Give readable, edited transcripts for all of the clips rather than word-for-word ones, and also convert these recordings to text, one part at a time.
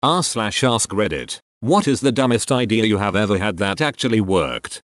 r/ask Reddit. What is the dumbest idea you have ever had that actually worked?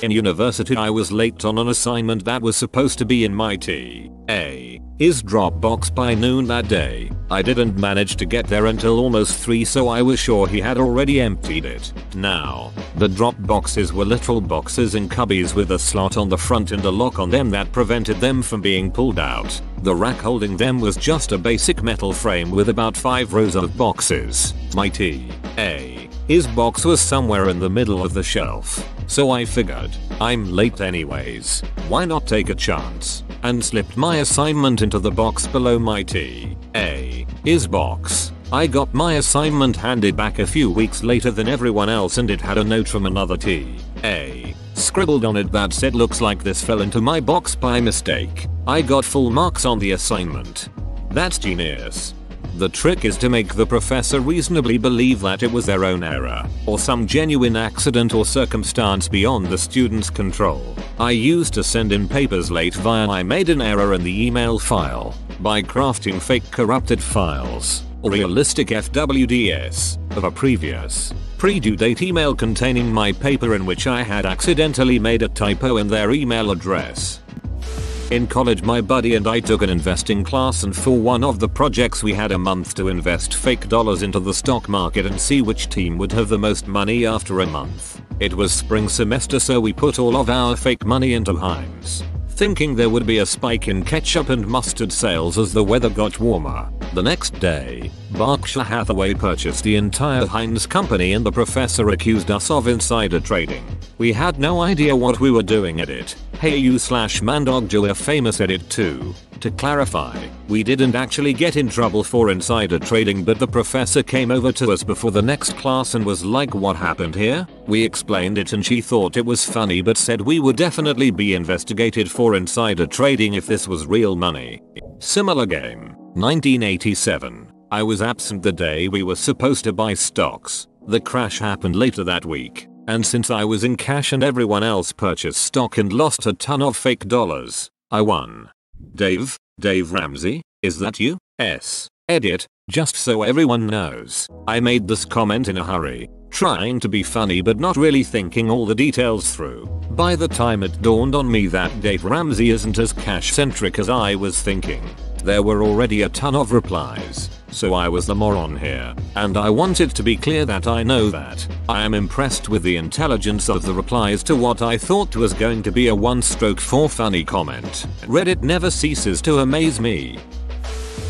In university I was late on an assignment that was supposed to be in my TA.'s Dropbox by noon that day. I didn't manage to get there until almost 3, so I was sure he had already emptied it. Now, the Dropboxes were literal boxes in cubbies with a slot on the front and a lock on them that prevented them from being pulled out. The rack holding them was just a basic metal frame with about 5 rows of boxes. My TA.'s box was somewhere in the middle of the shelf. So I figured, I'm late anyways, why not take a chance, and slipped my assignment into the box below my TA.'s box. I got my assignment handed back a few weeks later than everyone else, and it had a note from another TA scribbled on it that said, "Looks like this fell into my box by mistake." I got full marks on the assignment. That's genius. The trick is to make the professor reasonably believe that it was their own error, or some genuine accident or circumstance beyond the student's control. I used to send in papers late via I made an error in the email file by crafting fake corrupted files, or realistic FWDs, of a previous pre-due date email containing my paper in which I had accidentally made a typo in their email address. In college my buddy and I took an investing class, and for one of the projects we had a month to invest fake dollars into the stock market and see which team would have the most money after a month. It was spring semester, so we put all of our fake money into Heinz, thinking there would be a spike in ketchup and mustard sales as the weather got warmer. The next day, Berkshire Hathaway purchased the entire Heinz company and the professor accused us of insider trading. We had no idea what we were doing at it. Hey you/Mandogju are famous at it too. To clarify, we didn't actually get in trouble for insider trading, but the professor came over to us before the next class and was like, "What happened here?" We explained it and she thought it was funny but said we would definitely be investigated for insider trading if this was real money. Similar game, 1987. I was absent the day we were supposed to buy stocks. The crash happened later that week, and since I was in cash and everyone else purchased stock and lost a ton of fake dollars, I won. Dave Ramsey, is that you? Edit, just so everyone knows, I made this comment in a hurry, trying to be funny but not really thinking all the details through. By the time it dawned on me that Dave Ramsey isn't as cash centric as I was thinking, there were already a ton of replies, so I was the moron here, and I wanted to be clear that I know that I am impressed with the intelligence of the replies to what I thought was going to be a one-stroke for funny comment. Reddit never ceases to amaze me.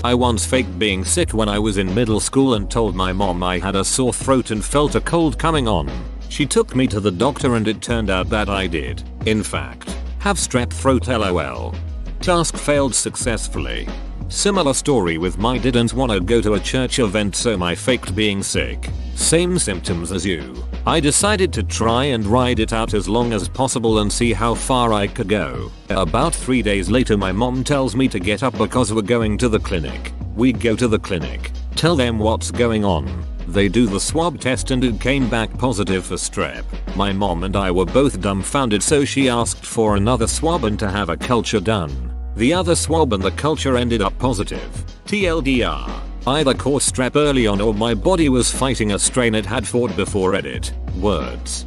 I once faked being sick when I was in middle school and told my mom I had a sore throat and felt a cold coming on. She took me to the doctor and it turned out that I did, in fact, have strep throat lol. Task failed successfully. Similar story with my didn't wanna go to a church event, so my faked being sick. Same symptoms as you. I decided to try and ride it out as long as possible and see how far I could go. About 3 days later my mom tells me to get up because we're going to the clinic. We go to the clinic, tell them what's going on. They do the swab test and it came back positive for strep. My mom and I were both dumbfounded, so she asked for another swab and to have a culture done. The other swab and the culture ended up positive. TLDR. Either caught strep early on or my body was fighting a strain it had fought before. Edit. Words.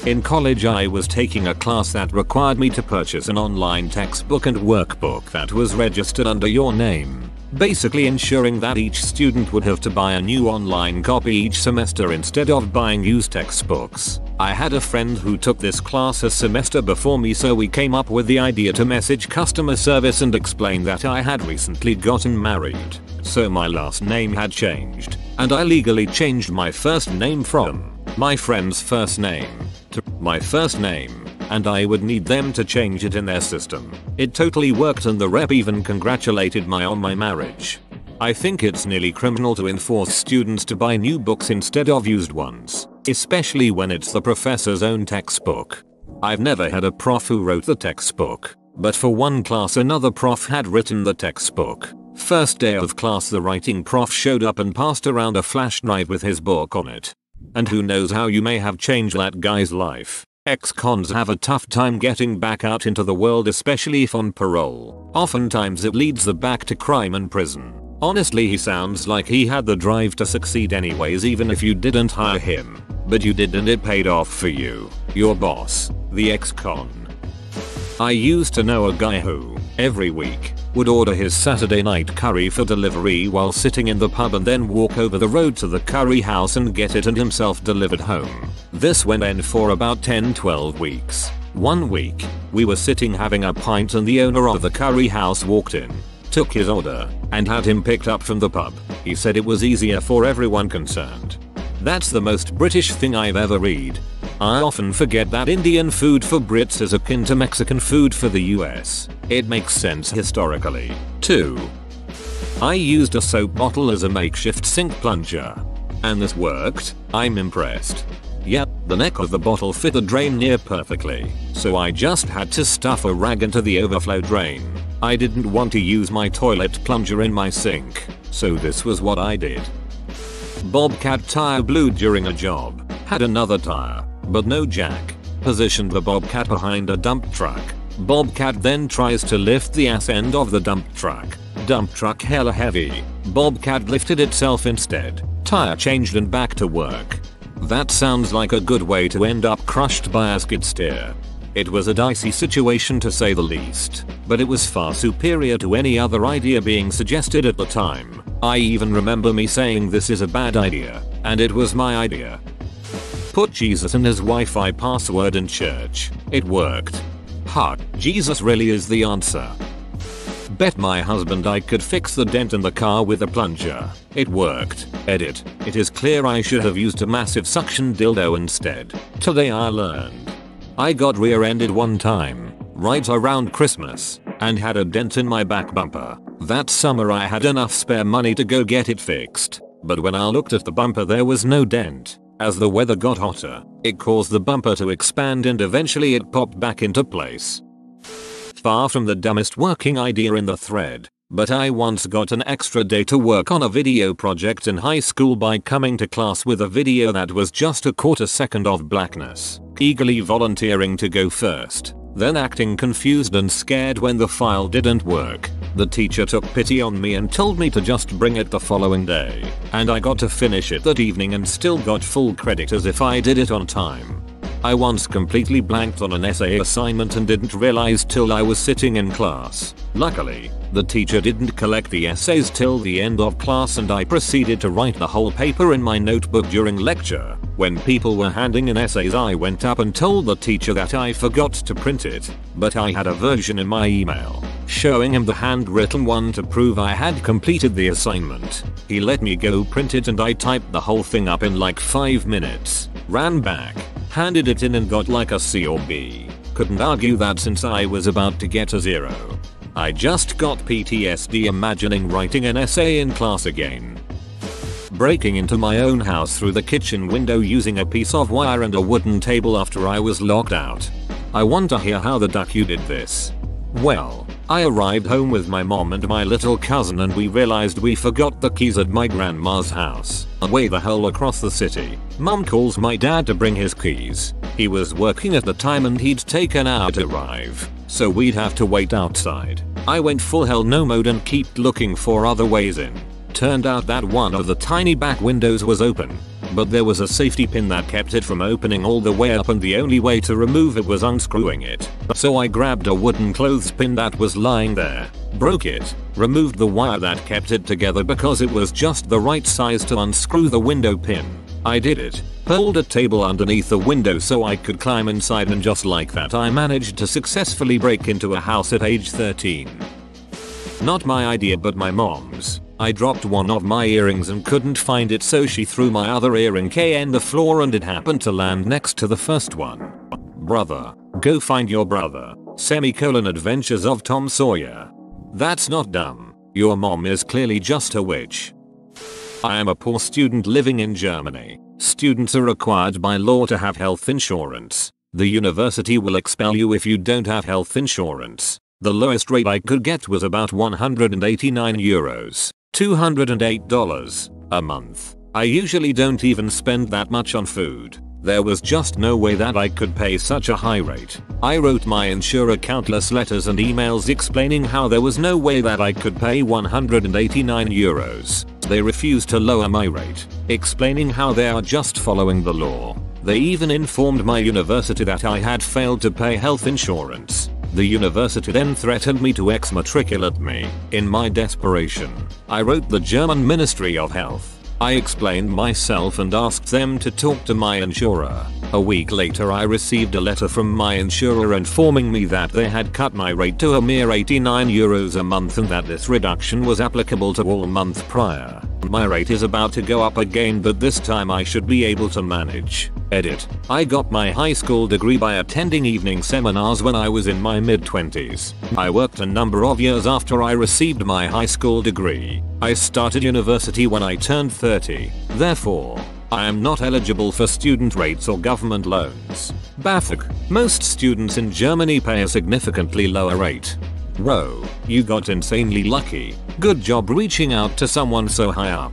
In college I was taking a class that required me to purchase an online textbook and workbook that was registered under your name, basically ensuring that each student would have to buy a new online copy each semester instead of buying used textbooks. I had a friend who took this class a semester before me, so we came up with the idea to message customer service and explain that I had recently gotten married, so my last name had changed, and I legally changed my first name from my friend's first name to my first name, and I would need them to change it in their system. It totally worked and the rep even congratulated me on my marriage. I think it's nearly criminal to enforce students to buy new books instead of used ones, especially when it's the professor's own textbook. I've never had a prof who wrote the textbook, but for one class another prof had written the textbook. First day of class the writing prof showed up and passed around a flash drive with his book on it. And who knows how you may have changed that guy's life. Ex-cons have a tough time getting back out into the world, especially if on parole. Oftentimes it leads them back to crime and prison. Honestly, he sounds like he had the drive to succeed anyways, even if you didn't hire him. But you did, and it paid off for you. Your boss, the ex-con. I used to know a guy who, every week, would order his Saturday night curry for delivery while sitting in the pub and then walk over the road to the curry house and get it and himself delivered home. This went on for about 10-12 weeks. One week, we were sitting having a pint and the owner of the curry house walked in, took his order, and had him picked up from the pub. He said it was easier for everyone concerned. That's the most British thing I've ever read. I often forget that Indian food for Brits is akin to Mexican food for the US. It makes sense historically. 2. I used a soap bottle as a makeshift sink plunger. And this worked. I'm impressed. Yep, the neck of the bottle fit the drain near perfectly, so I just had to stuff a rag into the overflow drain. I didn't want to use my toilet plunger in my sink, so this was what I did. Bobcat tire blew during a job. Had another tire, but no jack. Positioned the Bobcat behind a dump truck. Bobcat then tries to lift the ass end of the dump truck. Dump truck hella heavy. Bobcat lifted itself instead. Tire changed and back to work. That sounds like a good way to end up crushed by a skid steer. It was a dicey situation to say the least, but it was far superior to any other idea being suggested at the time. I even remember me saying this is a bad idea, and it was my idea. Put Jesus in his Wi-Fi password in church. It worked. Ha, Jesus really is the answer. Bet my husband I could fix the dent in the car with a plunger. It worked. Edit. It is clear I should have used a massive suction dildo instead. Today I learned. I got rear-ended one time, right around Christmas, and had a dent in my back bumper. That summer I had enough spare money to go get it fixed, but when I looked at the bumper there was no dent. As the weather got hotter, it caused the bumper to expand and eventually it popped back into place. Far from the dumbest working idea in the thread, but I once got an extra day to work on a video project in high school by coming to class with a video that was just a quarter second of blackness, eagerly volunteering to go first, then acting confused and scared when the file didn't work. The teacher took pity on me and told me to just bring it the following day, and I got to finish it that evening and still got full credit as if I did it on time. I once completely blanked on an essay assignment and didn't realize till I was sitting in class. Luckily, the teacher didn't collect the essays till the end of class and I proceeded to write the whole paper in my notebook during lecture. When people were handing in essays I went up and told the teacher that I forgot to print it, but I had a version in my email, showing him the handwritten one to prove I had completed the assignment. He let me go print it and I typed the whole thing up in like 5 minutes, ran back, handed it in and got like a C or B. Couldn't argue that since I was about to get a 0. I just got PTSD imagining writing an essay in class again. Breaking into my own house through the kitchen window using a piece of wire and a wooden table after I was locked out. I want to hear how the duck you did this. Well, I arrived home with my mom and my little cousin and we realized we forgot the keys at my grandma's house, way the hell across the city. Mom calls my dad to bring his keys. He was working at the time and he'd take an hour to arrive, so we'd have to wait outside. I went full hell no mode and kept looking for other ways in. Turned out that one of the tiny back windows was open, but there was a safety pin that kept it from opening all the way up and the only way to remove it was unscrewing it. So I grabbed a wooden clothespin that was lying there, broke it, removed the wire that kept it together because it was just the right size to unscrew the window pin. I did it, pulled a table underneath the window so I could climb inside and just like that I managed to successfully break into a house at age 13. Not my idea but my mom's. I dropped one of my earrings and couldn't find it so she threw my other earring on the floor and it happened to land next to the first one. Brother, go find your brother. Adventures of Tom Sawyer. That's not dumb. Your mom is clearly just a witch. I am a poor student living in Germany. Students are required by law to have health insurance. The university will expel you if you don't have health insurance. The lowest rate I could get was about €189, $208 a month. I usually don't even spend that much on food. There was just no way that I could pay such a high rate. I wrote my insurer countless letters and emails explaining how there was no way that I could pay €189. They refused to lower my rate, explaining how they are just following the law. They even informed my university that I had failed to pay health insurance. The university then threatened me to exmatriculate me. In my desperation, I wrote the German Ministry of Health. I explained myself and asked them to talk to my insurer. A week later I received a letter from my insurer informing me that they had cut my rate to a mere €89 a month and that this reduction was applicable to all months prior. My rate is about to go up again, but this time I should be able to manage. Edit. I got my high school degree by attending evening seminars when I was in my mid-20s. I worked a number of years after I received my high school degree. I started university when I turned 30. Therefore, I am not eligible for student rates or government loans. BAföG. Most students in Germany pay a significantly lower rate. Bro, you got insanely lucky. Good job reaching out to someone so high up.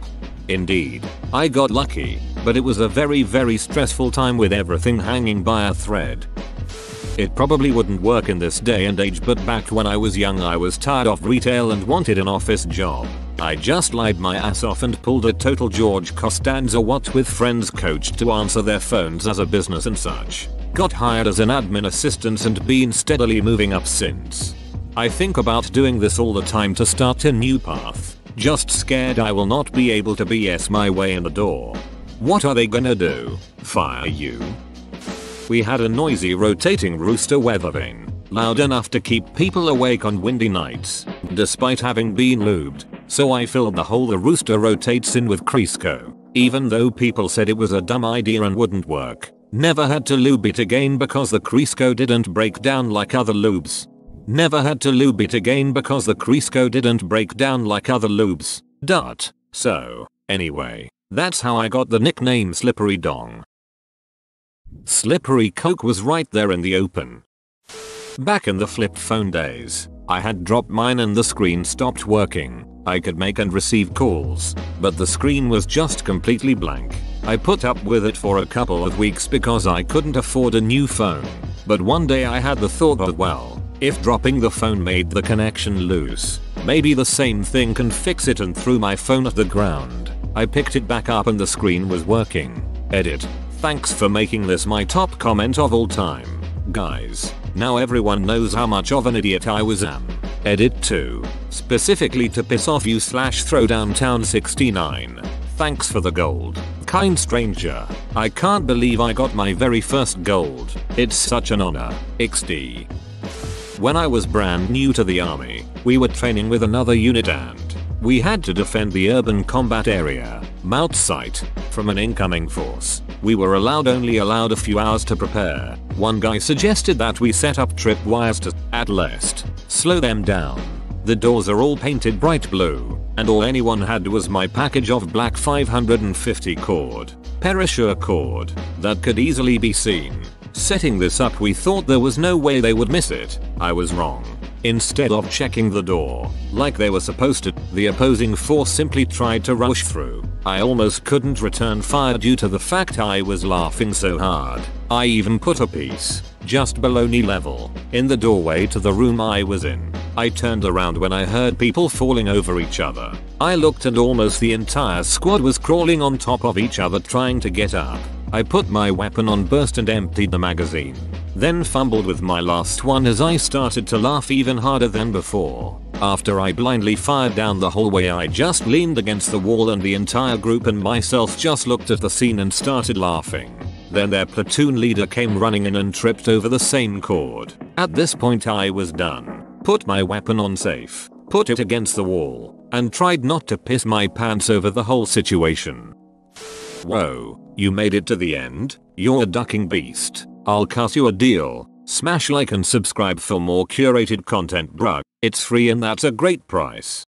Indeed, I got lucky, but it was a very stressful time with everything hanging by a thread. It probably wouldn't work in this day and age, but back when I was young I was tired of retail and wanted an office job. I just lied my ass off and pulled a total George Costanza what with friends coached to answer their phones as a business and such. Got hired as an admin assistant and been steadily moving up since. I think about doing this all the time to start a new path. Just scared I will not be able to BS my way in the door. What are they gonna do? Fire you? We had a noisy rotating rooster weather vane, loud enough to keep people awake on windy nights, despite having been lubed, so I filled the hole the rooster rotates in with Crisco, even though people said it was a dumb idea and wouldn't work. Never had to lube it again because the Crisco didn't break down like other lubes. Never had to lube it again because the Crisco didn't break down like other lubes. So, anyway, that's how I got the nickname Slippery Dong. Slippery Coke was right there in the open. Back in the flip phone days, I had dropped mine and the screen stopped working. I could make and receive calls, but the screen was just completely blank. I put up with it for a couple of weeks because I couldn't afford a new phone. But one day I had the thought that, well, if dropping the phone made the connection loose, maybe the same thing can fix it, and threw my phone at the ground. I picked it back up and the screen was working. Edit. Thanks for making this my top comment of all time. Guys, now everyone knows how much of an idiot I was am. Edit 2. Specifically to piss off you / Throwdowntown 69. Thanks for the gold. Kind stranger. I can't believe I got my very first gold. It's such an honor. XD. When I was brand new to the army, we were training with another unit and we had to defend the urban combat area, Mount Site, from an incoming force. We were only allowed a few hours to prepare. One guy suggested that we set up tripwires to, at least, slow them down. The doors are all painted bright blue, and all anyone had was my package of black 550 cord, Perishur cord, that could easily be seen. Setting this up, we thought there was no way they would miss it. I was wrong. Instead of checking the door, like they were supposed to, the opposing force simply tried to rush through. I almost couldn't return fire due to the fact I was laughing so hard. I even put a piece, just below knee level, in the doorway to the room I was in. I turned around when I heard people falling over each other. I looked and almost the entire squad was crawling on top of each other trying to get up. I put my weapon on burst and emptied the magazine. Then fumbled with my last one as I started to laugh even harder than before. After I blindly fired down the hallway, I just leaned against the wall and the entire group and myself just looked at the scene and started laughing. Then their platoon leader came running in and tripped over the same cord. At this point I was done. Put my weapon on safe, put it against the wall, and tried not to piss my pants over the whole situation. Whoa, you made it to the end? You're a ducking beast. I'll cut you a deal. Smash like and subscribe for more curated content, bruh. It's free and that's a great price.